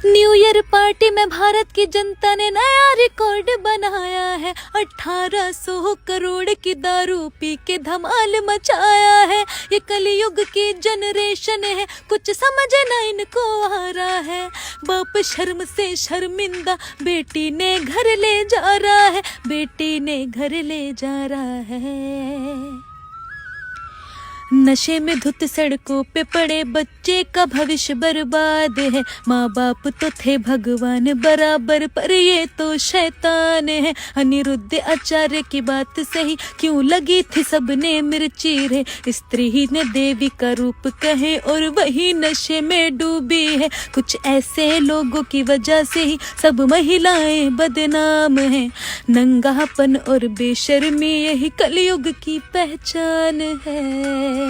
New year party में भारत की जनता ने नया रिकॉर्ड बनाया है। 1800 करोड़ की दारू पी के धमाल मचाया है। ये कलयुग की जनरेशन है, कुछ समझ ना इनको आ रहा है। बाप शर्म से शर्मिंदा बेटी ने घर ले जा रहा है, बेटी ने घर ले जा रहा है। नशे में धुत सड़कों पे पड़े बच्चे का भविष्य बर्बाद है। माँ बाप तो थे भगवान बराबर, पर ये तो शैतान है। अनिरुद्ध आचार्य की बात सही क्यों लगी थी सबने मिर्ची रे। स्त्री ही ने देवी का रूप कहे और वही नशे में डूबी है। कुछ ऐसे लोगों की वजह से ही सब महिलाएं बदनाम हैं। नंगापन और बेशर्मी यही कलयुग की पहचान है।